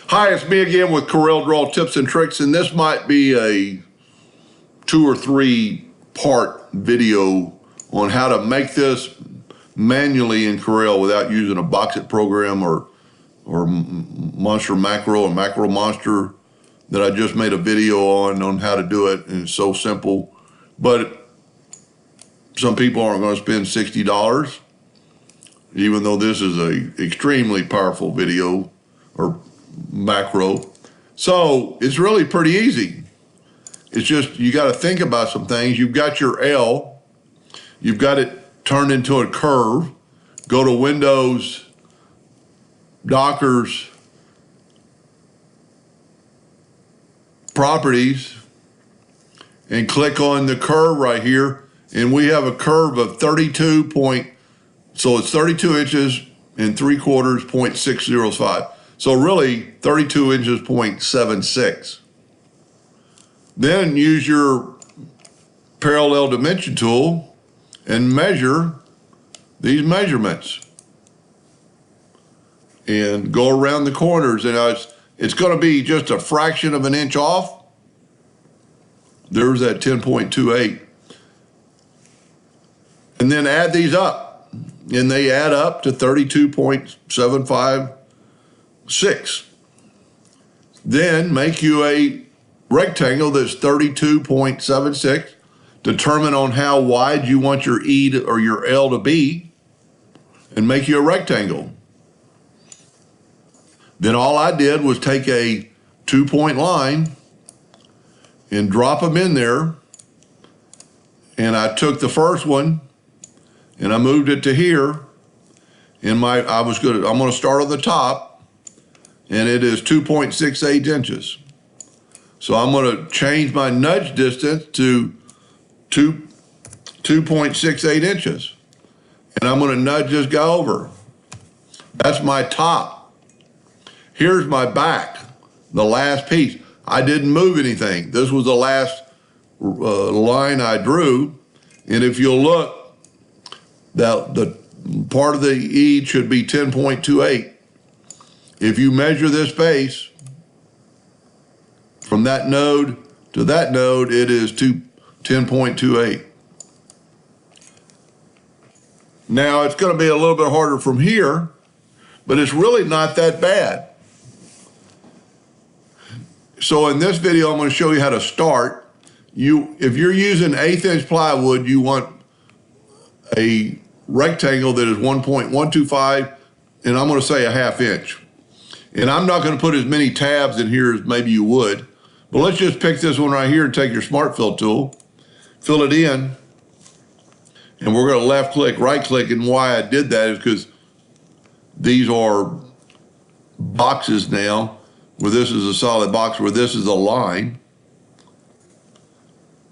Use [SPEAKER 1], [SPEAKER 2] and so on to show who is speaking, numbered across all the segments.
[SPEAKER 1] Hi, it's me again with Corel Draw Tips and Tricks, and this might be a 2 or 3 part video on how to make this manually in Corel without using a box it program or Monster Macro or Macro Monster that I just made a video on how to do it, and it's so simple. But some people aren't going to spend $60, even though this is a extremely powerful video or macro. So it's really pretty easy. It's just you got to think about some things. You've got your L, you've got it turned into a curve. Go to Windows, Dockers, Properties, and click on the curve right here. And we have a curve of 32 point, so it's 32 inches and 3/4, 0.605. So really 32 inches, 0.76. Then use your parallel dimension tool and measure these measurements. And go around the corners, and it's going to be just a fraction of an inch off. There's that 10.28. And then add these up, and they add up to 32.756. Then make you a rectangle that's 32.76. Determine on how wide you want your E or your L to be, and make you a rectangle. Then all I did was take a 2-point line and drop them in there. And I took the first one and I moved it to here. And I'm going to start on the top, and it is 2.68 inches. So I'm going to change my nudge distance to 2.68 inches. And I'm going to nudge this guy over. That's my top. Here's my back, the last piece. I didn't move anything. This was the last line I drew. And if you'll look, the part of the E should be 10.28. If you measure this base from that node to that node, it is 10.28. Now it's going to be a little bit harder from here, but it's really not that bad. So in this video, I'm going to show you how to start. If you're using 1/8 inch plywood, you want a rectangle that is 1.125, and I'm going to say a 1/2 inch. And I'm not going to put as many tabs in here as maybe you would, but let's just pick this one right here and take your Smart Fill tool, fill it in, and we're going to left click, right click, and why I did that is because these are boxes now, where this is a solid box, where this is a line.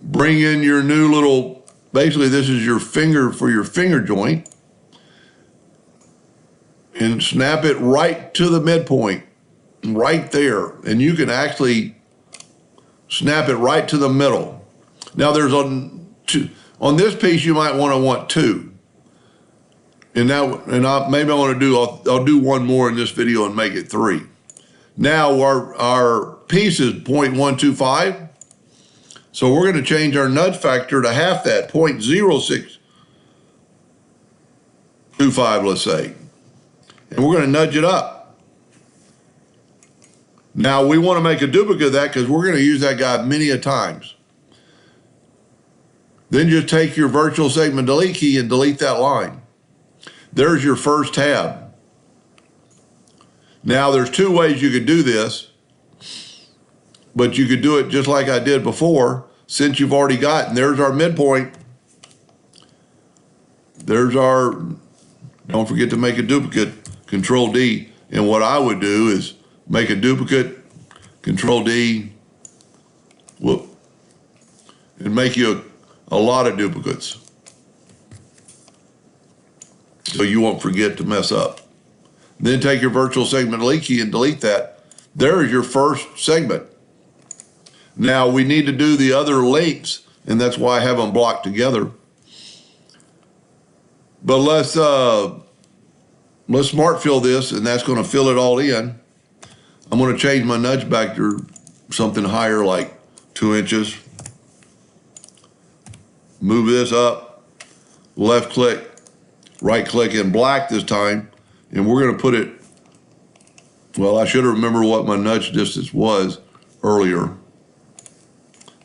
[SPEAKER 1] Bring in your new little, basically this is your finger for your finger joint, and snap it right to the midpoint, right there. And you can actually snap it right to the middle. Now there's on this piece you might want 2. And maybe I want to do, I'll do one more in this video and make it 3. Now our piece is 0.125. So we're going to change our nudge factor to half that, 0.0625, let's say. And we're going to nudge it up. Now we want to make a duplicate of that because we're going to use that guy many a times. Then just take your virtual segment delete key and delete that line. There's your first tab. Now there's 2 ways you could do this, but you could do it just like I did before, since you've already got, and there's our midpoint. There's our, don't forget to make a duplicate, Control D. And what I would do is make a duplicate, Control D, whoop, and make you a lot of duplicates, so you won't forget to mess up. Then take your virtual segment delete key and delete that. There is your first segment. Now we need to do the other links, and that's why I have them blocked together. But let's smart fill this, and that's going to fill it all in. I'm going to change my nudge back to something higher, like 2 inches. Move this up, left click, right click in black this time, and we're going to put it, well, I should have remembered what my nudge distance was earlier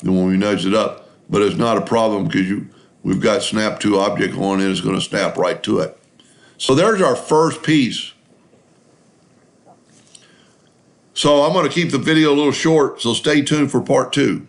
[SPEAKER 1] than when we nudged it up, but it's not a problem because we've got snap to object on it. It's going to snap right to it. So there's our first piece. So I'm going to keep the video a little short, so stay tuned for part 2.